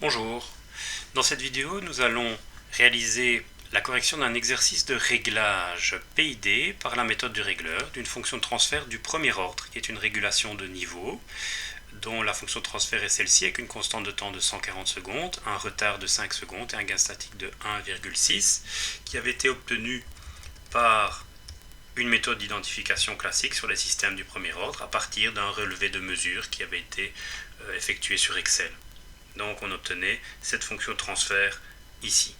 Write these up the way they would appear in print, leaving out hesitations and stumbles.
Bonjour, dans cette vidéo nous allons réaliser la correction d'un exercice de réglage PID par la méthode du régleur d'une fonction de transfert du premier ordre qui est une régulation de niveau dont la fonction de transfert est celle-ci avec une constante de temps de 140 secondes, un retard de 5 secondes et un gain statique de 1,6 qui avait été obtenu par une méthode d'identification classique sur les systèmes du premier ordre à partir d'un relevé de mesure qui avait été effectué sur Excel. Donc on obtenait cette fonction de transfert ici.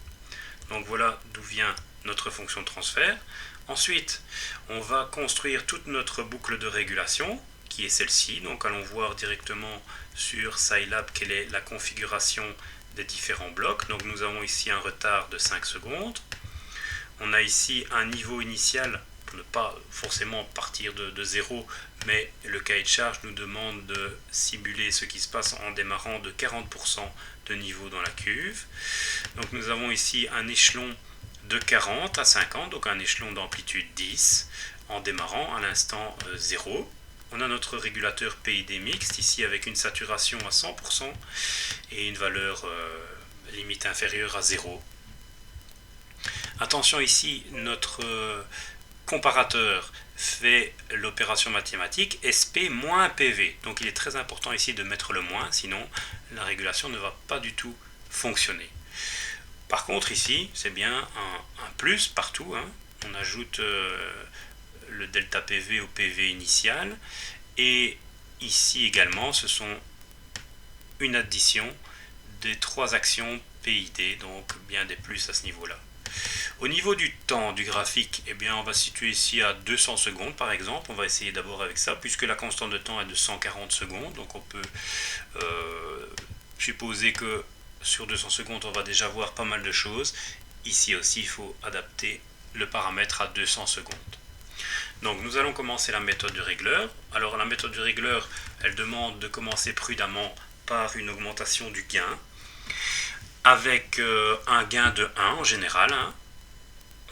Donc voilà d'où vient notre fonction de transfert. Ensuite, on va construire toute notre boucle de régulation, qui est celle-ci. Donc allons voir directement sur Scilab quelle est la configuration des différents blocs. Donc nous avons ici un retard de 5 secondes. On a ici un niveau initial, pour ne pas forcément partir de 0, mais le cahier de charge nous demande de simuler ce qui se passe en démarrant de 40% de niveau dans la cuve. Donc nous avons ici un échelon de 40 à 50, donc un échelon d'amplitude 10, en démarrant à l'instant 0. On a notre régulateur PID mixte, ici avec une saturation à 100% et une valeur limite inférieure à 0. Attention ici, notre comparateur fait l'opération mathématique SP moins PV. Donc il est très important ici de mettre le moins, sinon la régulation ne va pas du tout fonctionner. Par contre ici, c'est bien un plus partout. On ajoute le delta PV au PV initial. Et ici également, ce sont une addition des trois actions PID, donc bien des plus à ce niveau-là. Au niveau du temps du graphique, eh bien, on va se situer ici à 200 secondes par exemple. On va essayer d'abord avec ça, puisque la constante de temps est de 140 secondes. Donc on peut supposer que sur 200 secondes, on va déjà voir pas mal de choses. Ici aussi, il faut adapter le paramètre à 200 secondes. Donc nous allons commencer la méthode du régleur. Alors la méthode du régleur, elle demande de commencer prudemment par une augmentation du gain, avec un gain de 1 en général.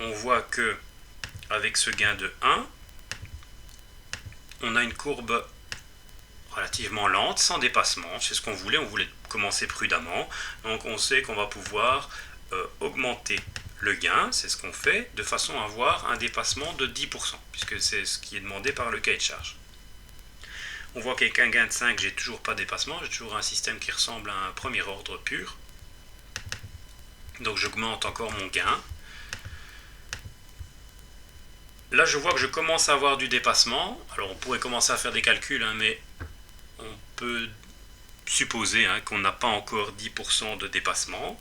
On voit que avec ce gain de 1, on a une courbe relativement lente, sans dépassement. C'est ce qu'on voulait, on voulait commencer prudemment. Donc on sait qu'on va pouvoir augmenter le gain, c'est ce qu'on fait, de façon à avoir un dépassement de 10%, puisque c'est ce qui est demandé par le cahier de charge. On voit qu'avec un gain de 5, j'ai toujours pas de dépassement, j'ai toujours un système qui ressemble à un premier ordre pur. Donc j'augmente encore mon gain. Là, je vois que je commence à avoir du dépassement. Alors, on pourrait commencer à faire des calculs, mais on peut supposer qu'on n'a pas encore 10% de dépassement.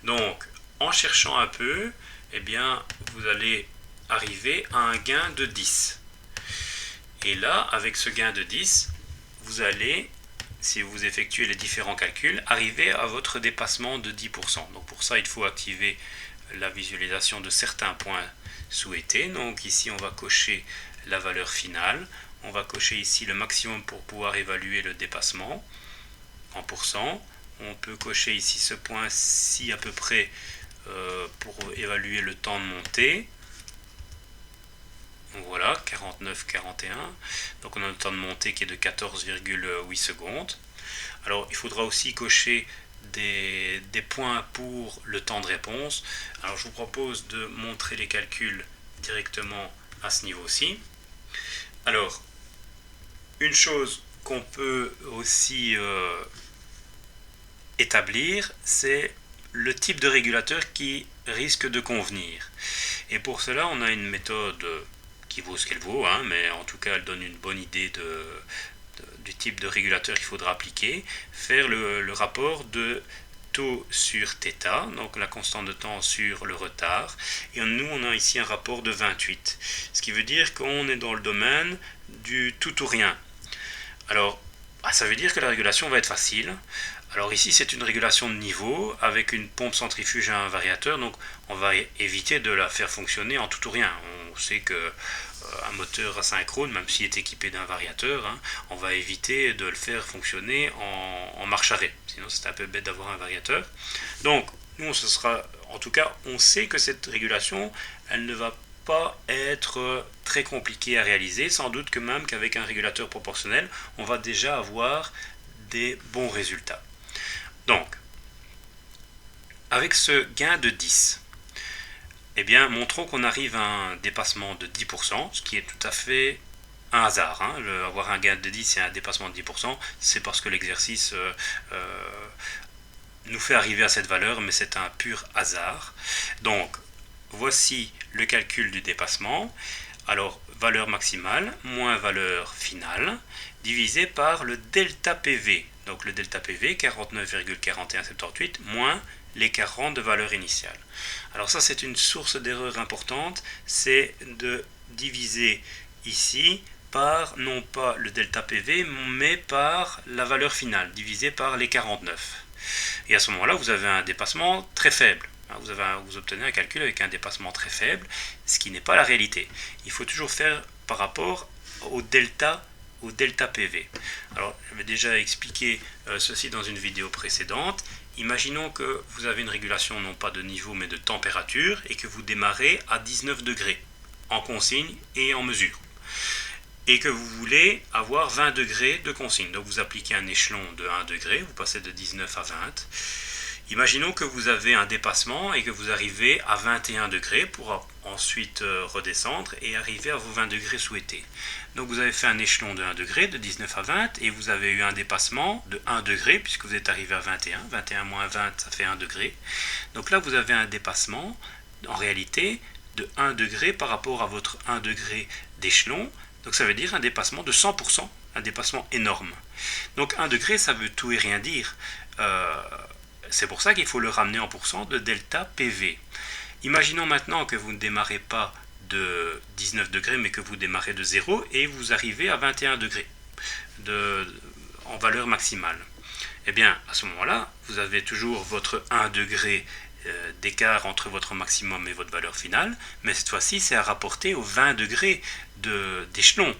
Donc, en cherchant un peu, eh bien, vous allez arriver à un gain de 10. Et là, avec ce gain de 10, vous allez, si vous effectuez les différents calculs, arriver à votre dépassement de 10%. Donc, pour ça, il faut activer la visualisation de certains points souhaités. Donc ici on va cocher la valeur finale, on va cocher ici le maximum pour pouvoir évaluer le dépassement en pourcent. On peut cocher ici ce point-ci à peu près pour évaluer le temps de montée. Donc voilà, 49-41. Donc on a un temps de montée qui est de 14,8 secondes. Alors il faudra aussi cocher des points pour le temps de réponse. Alors je vous propose de montrer les calculs directement à ce niveau-ci. Alors, une chose qu'on peut aussi établir, c'est le type de régulateur qui risque de convenir. Et pour cela, on a une méthode qui vaut ce qu'elle vaut, mais en tout cas, elle donne une bonne idée du type de régulateur qu'il faudra appliquer. Faire le rapport de taux sur θ, donc la constante de temps sur le retard. Et nous, on a ici un rapport de 28. Ce qui veut dire qu'on est dans le domaine du tout ou rien. Alors, ça veut dire que la régulation va être facile. Alors ici, c'est une régulation de niveau avec une pompe centrifuge à un variateur. Donc, on va éviter de la faire fonctionner en tout ou rien. On sait que un moteur asynchrone, même s'il est équipé d'un variateur, on va éviter de le faire fonctionner en marche arrêt. Sinon, c'est un peu bête d'avoir un variateur. Donc, nous, en tout cas, on sait que cette régulation, elle ne va pas être très compliquée à réaliser. Sans doute que même qu'avec un régulateur proportionnel, on va déjà avoir des bons résultats. Donc, Avec ce gain de 10, eh bien, montrons qu'on arrive à un dépassement de 10%, ce qui est tout à fait un hasard. Avoir un gain de 10 et un dépassement de 10%, c'est parce que l'exercice nous fait arriver à cette valeur, mais c'est un pur hasard. Donc, voici le calcul du dépassement. Alors, valeur maximale moins valeur finale, divisé par le delta PV. Donc, le delta PV, 49,4178, moins les 40 de valeur initiale. Alors ça, c'est une source d'erreur importante, c'est de diviser ici par, non pas le delta PV, mais par la valeur finale, divisée par les 49. Et à ce moment-là, vous avez un dépassement très faible. Vous obtenez un calcul avec un dépassement très faible, ce qui n'est pas la réalité. Il faut toujours faire par rapport au delta PV. Alors, j'avais déjà expliqué ceci dans une vidéo précédente. Imaginons que vous avez une régulation non pas de niveau mais de température et que vous démarrez à 19 degrés en consigne et en mesure. Et que vous voulez avoir 20 degrés de consigne. Donc vous appliquez un échelon de 1 degré, vous passez de 19 à 20. Imaginons que vous avez un dépassement et que vous arrivez à 21 degrés pour ensuite redescendre et arriver à vos 20 degrés souhaités. Donc vous avez fait un échelon de 1 degré, de 19 à 20, et vous avez eu un dépassement de 1 degré puisque vous êtes arrivé à 21. 21 moins 20, ça fait 1 degré. Donc là, vous avez un dépassement, en réalité, de 1 degré par rapport à votre 1 degré d'échelon. Donc ça veut dire un dépassement de 100%, un dépassement énorme. Donc 1 degré, ça veut tout et rien dire. C'est pour ça qu'il faut le ramener en pourcent de delta PV. Imaginons maintenant que vous ne démarrez pas de 19 degrés, mais que vous démarrez de 0 et vous arrivez à 21 degrés en valeur maximale. Eh bien, à ce moment-là, vous avez toujours votre 1 degré d'écart entre votre maximum et votre valeur finale, mais cette fois-ci, c'est à rapporter aux 20 degrés d'échelon.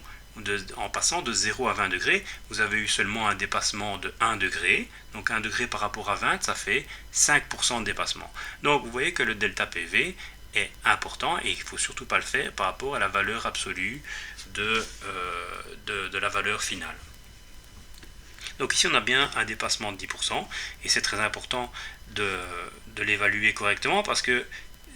En passant de 0 à 20 degrés, vous avez eu seulement un dépassement de 1 degré. Donc 1 degré par rapport à 20, ça fait 5% de dépassement. Donc vous voyez que le delta PV est important et il ne faut surtout pas le faire par rapport à la valeur absolue de la valeur finale. Donc ici on a bien un dépassement de 10% et c'est très important de l'évaluer correctement parce que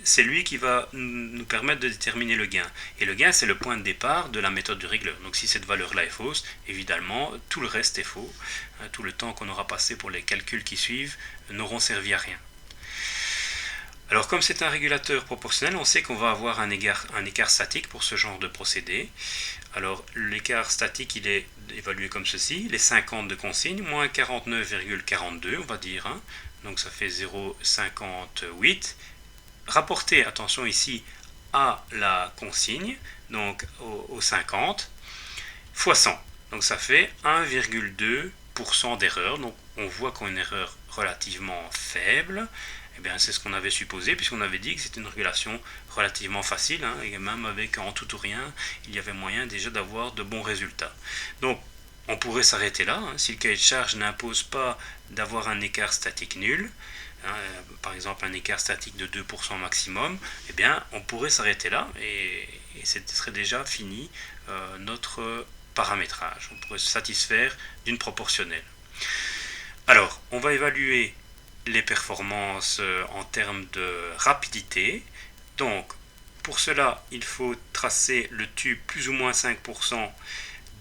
c'est lui qui va nous permettre de déterminer le gain. Et le gain, c'est le point de départ de la méthode du régleur. Donc si cette valeur-là est fausse, évidemment, tout le reste est faux. Tout le temps qu'on aura passé pour les calculs qui suivent n'auront servi à rien. Alors comme c'est un régulateur proportionnel, on sait qu'on va avoir un écart statique pour ce genre de procédé. Alors l'écart statique, il est évalué comme ceci, les 50 de consigne, moins 49,42, on va dire. Donc ça fait 0,58. Rapporté, attention ici, à la consigne, donc au 50, fois 100. Donc ça fait 1,2% d'erreur. Donc on voit qu'on a une erreur relativement faible. Eh bien, c'est ce qu'on avait supposé, puisqu'on avait dit que c'était une régulation relativement facile, et même avec en tout ou rien, il y avait moyen déjà d'avoir de bons résultats. Donc, on pourrait s'arrêter là, si le cahier de charge n'impose pas d'avoir un écart statique nul, par exemple un écart statique de 2% maximum, eh bien, on pourrait s'arrêter là, et ce serait déjà fini notre paramétrage. On pourrait se satisfaire d'une proportionnelle. Alors, on va évaluer les performances en termes de rapidité. Donc, pour cela, il faut tracer le tube plus ou moins 5%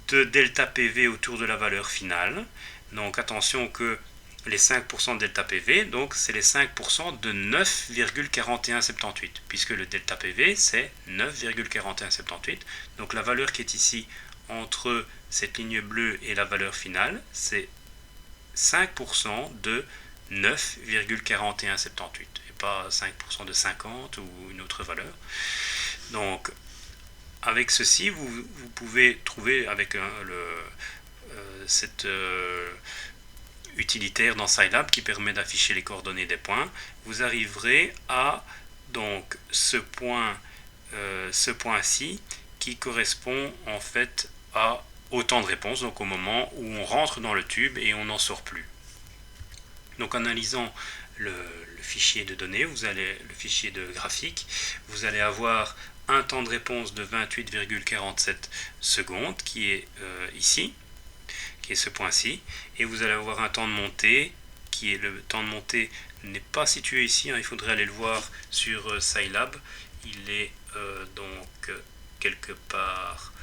de delta PV autour de la valeur finale. Donc, attention que les 5% de delta PV, donc c'est les 5% de 9,4178, puisque le delta PV, c'est 9,4178. Donc, la valeur qui est ici entre cette ligne bleue et la valeur finale, c'est 5% de 9,4178 et pas 5% de 50 ou une autre valeur. Donc avec ceci, vous pouvez trouver avec cette utilitaire dans Scilab qui permet d'afficher les coordonnées des points, vous arriverez à donc ce point-ci qui correspond en fait au temps de réponse, donc au moment où on rentre dans le tube et on n'en sort plus. Donc en analysant le fichier de données, le fichier de graphique, vous allez avoir un temps de réponse de 28,47 secondes qui est ici, qui est ce point-ci, et vous allez avoir un temps de montée qui est le temps de montée, n'est pas situé ici, il faudrait aller le voir sur Scilab. Il est donc quelque part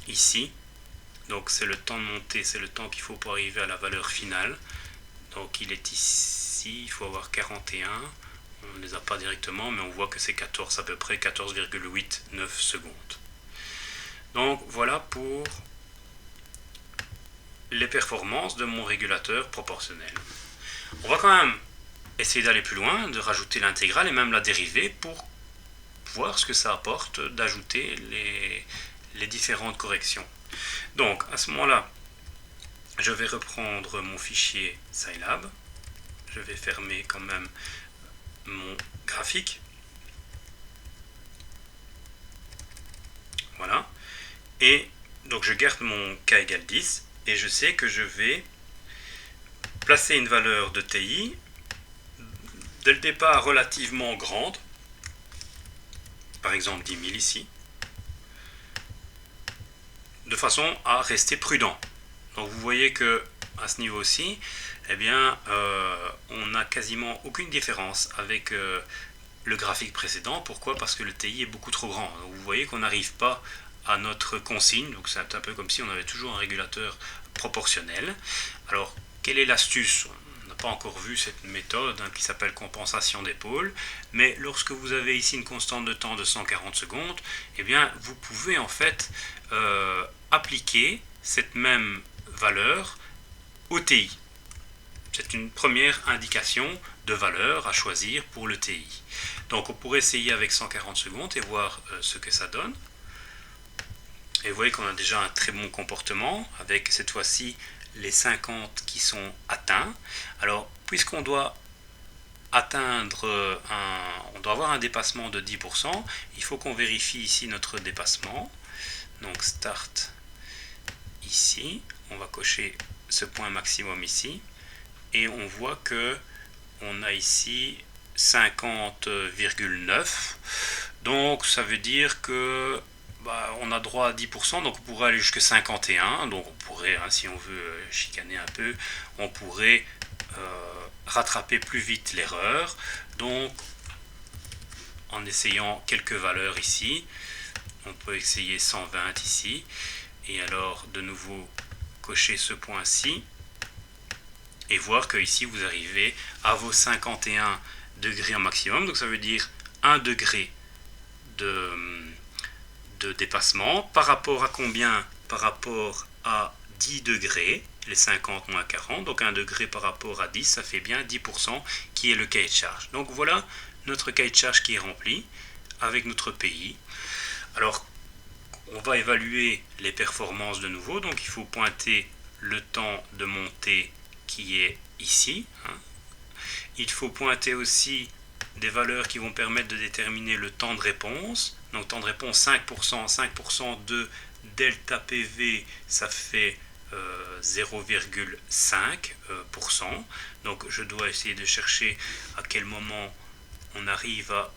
ici. Donc c'est le temps de montée, c'est le temps qu'il faut pour arriver à la valeur finale. Donc il est ici, il faut avoir 41. On ne les a pas directement, mais on voit que c'est 14 à peu près, 14,89 secondes. Donc voilà pour les performances de mon régulateur proportionnel. On va quand même essayer d'aller plus loin, de rajouter l'intégrale et même la dérivée pour voir ce que ça apporte d'ajouter les différentes corrections. Donc à ce moment-là, je vais reprendre mon fichier Scilab. Je vais fermer quand même mon graphique. Voilà. Et donc je garde mon k égale 10 et je sais que je vais placer une valeur de TI dès le départ relativement grande, par exemple 10 000 ici, de façon à rester prudent. Donc vous voyez que à ce niveau-ci, eh bien, on n'a quasiment aucune différence avec le graphique précédent. Pourquoi? Parce que le TI est beaucoup trop grand. Donc vous voyez qu'on n'arrive pas à notre consigne. Donc c'est un peu comme si on avait toujours un régulateur proportionnel. Alors, quelle est l'astuce? On n'a pas encore vu cette méthode qui s'appelle compensation d'épaule. Mais lorsque vous avez ici une constante de temps de 140 secondes, eh bien, vous pouvez en fait appliquer cette même valeur au TI. C'est une première indication de valeur à choisir pour le TI. Donc on pourrait essayer avec 140 secondes et voir ce que ça donne. Et vous voyez qu'on a déjà un très bon comportement avec cette fois-ci les 50 qui sont atteints. Alors puisqu'on doit atteindre on doit avoir un dépassement de 10%, il faut qu'on vérifie ici notre dépassement. Donc start ici, on va cocher ce point maximum ici et on voit que on a ici 50,9, donc ça veut dire que on a droit à 10%, donc on pourrait aller jusqu'à 51, donc on pourrait, si on veut chicaner un peu, on pourrait rattraper plus vite l'erreur, donc en essayant quelques valeurs ici, on peut essayer 120 ici, et alors de nouveau cocher ce point-ci, et voir que ici vous arrivez à vos 51 degrés en maximum, donc ça veut dire 1 degré de dépassement, par rapport à combien? Par rapport à 10 degrés, les 50 moins 40, donc 1 degré par rapport à 10, ça fait bien 10% qui est le cahier de charge. Donc voilà notre cahier de charge qui est rempli avec notre pays. Alors on va évaluer les performances de nouveau, donc il faut pointer le temps de montée qui est ici. Il faut pointer aussi des valeurs qui vont permettre de déterminer le temps de réponse. Donc temps de réponse 5%, 5% de delta PV, ça fait 0,5%. Donc je dois essayer de chercher à quel moment on arrive à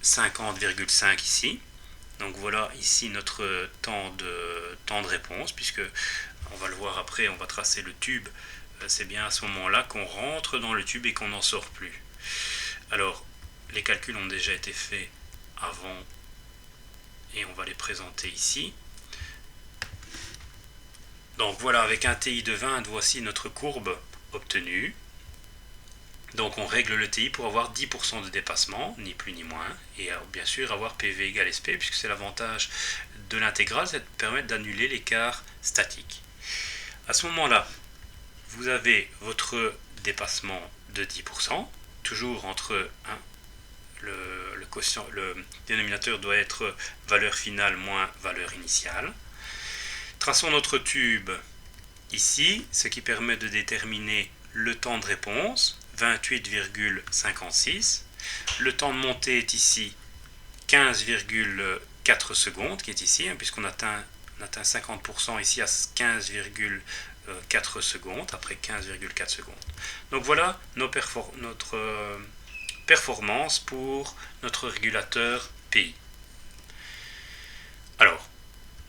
50,5 ici. Donc voilà ici notre temps de réponse, puisque on va le voir après, on va tracer le tube. C'est bien à ce moment-là qu'on rentre dans le tube et qu'on n'en sort plus. Alors, les calculs ont déjà été faits avant et on va les présenter ici. Donc voilà, avec un TI de 20, voici notre courbe obtenue. Donc on règle le TI pour avoir 10% de dépassement, ni plus ni moins, et bien sûr avoir PV égale SP, puisque c'est l'avantage de l'intégrale, c'est de permettre d'annuler l'écart statique. À ce moment-là, vous avez votre dépassement de 10%, toujours entre le dénominateur doit être valeur finale moins valeur initiale. Traçons notre tube ici, ce qui permet de déterminer le temps de réponse, 28,56. Le temps de montée est ici 15,4 secondes, qui est ici, puisqu'on atteint 50% ici à 15,4 secondes, après 15,4 secondes. Donc voilà notre performance pour notre régulateur PI. Alors,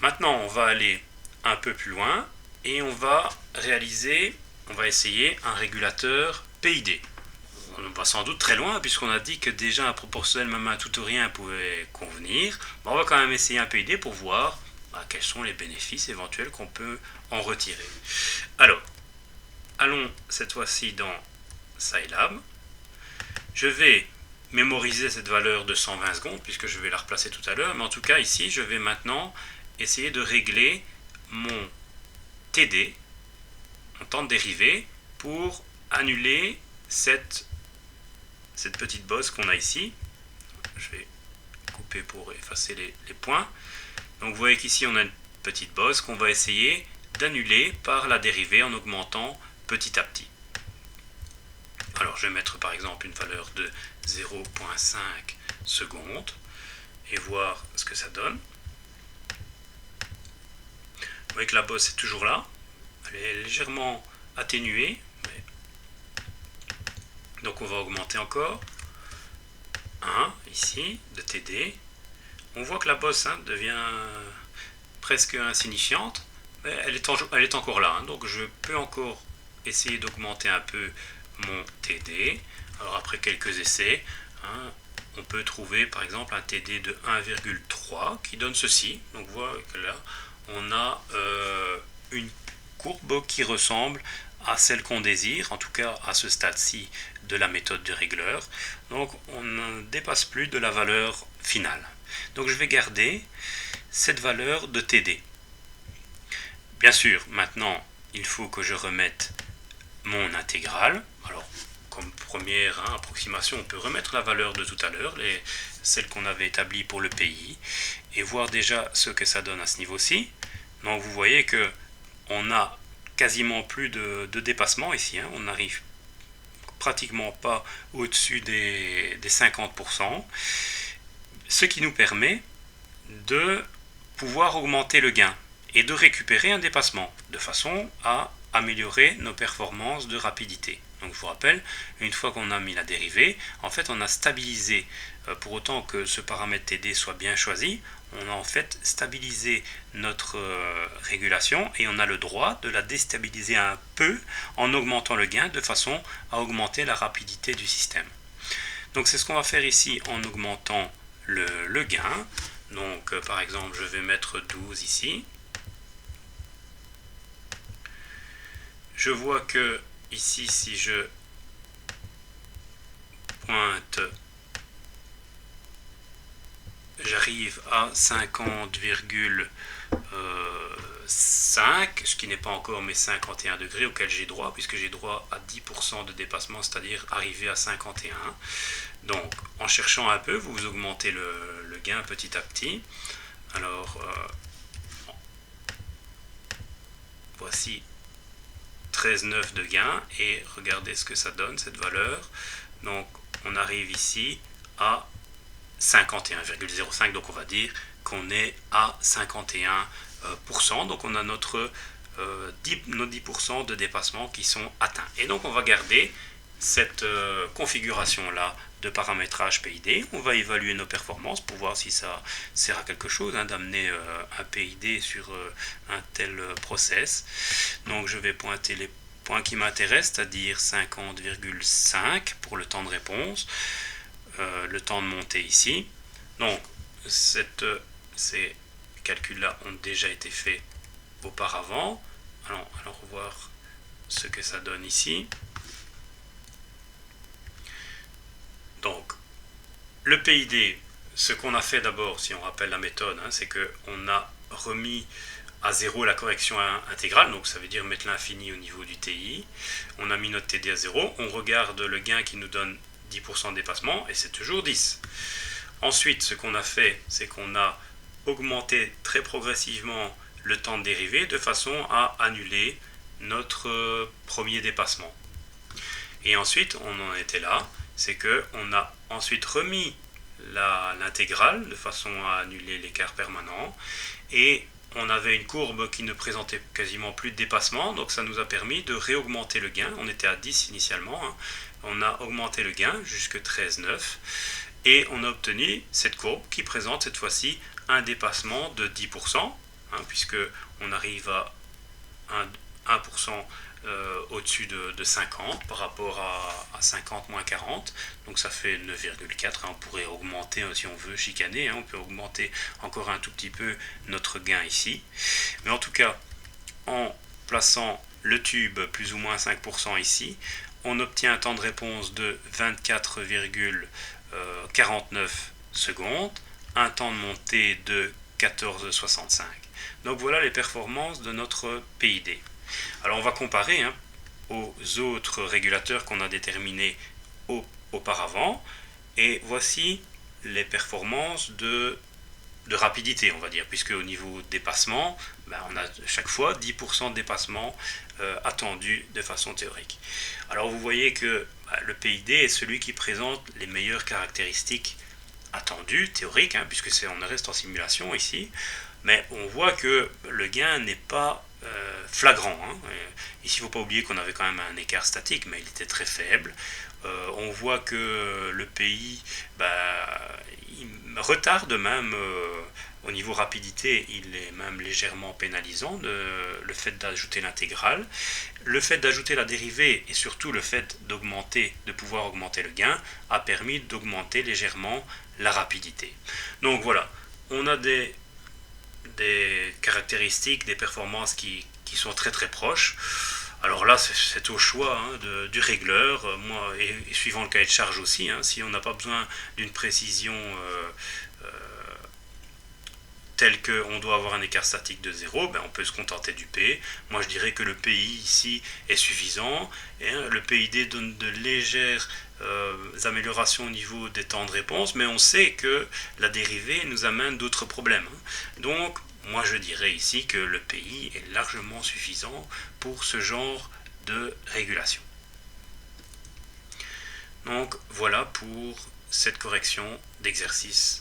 maintenant on va aller un peu plus loin et on va réaliser on va essayer un régulateur PID. On va sans doute très loin puisqu'on a dit que déjà un proportionnel même un tout ou rien pouvait convenir. On va quand même essayer un PID pour voir quels sont les bénéfices éventuels qu'on peut en retirer. Alors, allons cette fois-ci dans Scilab. Je vais mémoriser cette valeur de 120 secondes puisque je vais la replacer tout à l'heure, mais en tout cas ici je vais maintenant essayer de régler mon TD, mon temps de dérivée, pour annuler cette petite bosse qu'on a ici. Je vais couper pour effacer les points. Donc vous voyez qu'ici on a une petite bosse qu'on va essayer d'annuler par la dérivée en augmentant petit à petit. Alors je vais mettre par exemple une valeur de 0,5 secondes et voir ce que ça donne. Vous voyez que la bosse est toujours là, elle est légèrement atténuée, donc on va augmenter encore. 1 ici de TD. On voit que la bosse devient presque insignifiante, mais elle est encore là, donc je peux encore essayer d'augmenter un peu mon TD. Alors après quelques essais, on peut trouver par exemple un TD de 1,3 qui donne ceci. Donc vous voyez que là on a une courbe qui ressemble à celle qu'on désire, en tout cas à ce stade-ci de la méthode du régleur. Donc on ne dépasse plus de la valeur finale. Donc je vais garder cette valeur de TD. Bien sûr, maintenant il faut que je remette mon intégrale. Alors comme première approximation, on peut remettre la valeur de tout à l'heure, celle qu'on avait établie pour le pays, et voir déjà ce que ça donne à ce niveau-ci. Donc vous voyez que on a quasiment plus de dépassement ici, on n'arrive pratiquement pas au-dessus des 50%, ce qui nous permet de pouvoir augmenter le gain et de récupérer un dépassement de façon à améliorer nos performances de rapidité. Donc je vous rappelle, une fois qu'on a mis la dérivée, en fait on a stabilisé, pour autant que ce paramètre TD soit bien choisi, on a en fait stabilisé notre régulation et on a le droit de la déstabiliser un peu en augmentant le gain de façon à augmenter la rapidité du système. Donc c'est ce qu'on va faire ici en augmentant le gain. Donc par exemple je vais mettre 12 ici. Je vois que ici si je pointe, j'arrive à 50,5, ce qui n'est pas encore mes 51 degrés auxquels j'ai droit, puisque j'ai droit à 10% de dépassement, c'est-à-dire arriver à 51. Donc en cherchant un peu, vous augmentez le gain petit à petit. Alors voici 13,9 de gain et regardez ce que ça donne cette valeur. Donc on arrive ici à 51,05, donc on va dire qu'on est à 51%, donc on a nos 10% de dépassement qui sont atteints. Et donc on va garder cette configuration là de paramétrage PID. On va évaluer nos performances pour voir si ça sert à quelque chose d'amener un PID sur un tel process. Donc je vais pointer les points qui m'intéressent, c'est-à-dire 50,5 pour le temps de réponse, le temps de montée ici. Donc ces calculs là ont déjà été faits auparavant. Allons voir ce que ça donne ici. Donc le PID, ce qu'on a fait d'abord, si on rappelle la méthode, c'est qu'on a remis à 0 la correction intégrale, donc ça veut dire mettre l'infini au niveau du TI. On a mis notre TD à 0, on regarde le gain qui nous donne 10% de dépassement et c'est toujours 10. Ensuite, ce qu'on a fait, c'est qu'on a augmenté très progressivement le temps de dérivée de façon à annuler notre premier dépassement. Et ensuite, on en était là, c'est qu'on a ensuite remis l'intégrale de façon à annuler l'écart permanent et on avait une courbe qui ne présentait quasiment plus de dépassement, donc ça nous a permis de réaugmenter le gain. On était à 10 initialement, on a augmenté le gain jusqu'à 13,9 et on a obtenu cette courbe qui présente cette fois-ci un dépassement de 10%, puisque on arrive à 1% au-dessus de 50 par rapport à 50 moins 40, donc ça fait 9,4. On pourrait augmenter si on veut chicaner, on peut augmenter encore un tout petit peu notre gain ici, mais en tout cas en plaçant le tube plus ou moins 5% ici, on obtient un temps de réponse de 24,49 secondes, un temps de montée de 14,65. Donc voilà les performances de notre PID. Alors on va comparer aux autres régulateurs qu'on a déterminés auparavant, et voici les performances de rapidité, on va dire, puisque au niveau dépassement, on a chaque fois 10% de dépassement attendu de façon théorique. Alors vous voyez que le PID est celui qui présente les meilleures caractéristiques attendues, théoriques, puisque on reste en simulation ici, mais on voit que le gain n'est pas flagrant. Ici, il ne faut pas oublier qu'on avait quand même un écart statique, mais il était très faible. On voit que le pays il retarde même au niveau rapidité, il est même légèrement pénalisant, le fait d'ajouter l'intégrale. Le fait d'ajouter la dérivée et surtout le fait de pouvoir augmenter le gain a permis d'augmenter légèrement la rapidité. Donc voilà, on a des caractéristiques, des performances qui sont très très proches. Alors là, c'est au choix du régleur, et suivant le cahier de charge aussi. Si on n'a pas besoin d'une précision telle qu'on doit avoir un écart statique de 0, on peut se contenter du P. Moi je dirais que le PI ici est suffisant, et le PID donne de légères améliorations au niveau des temps de réponse, mais on sait que la dérivée nous amène d'autres problèmes. Donc moi je dirais ici que le PI est largement suffisant pour ce genre de régulation. Donc voilà pour cette correction d'exercice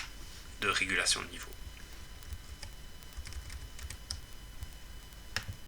de régulation de niveau.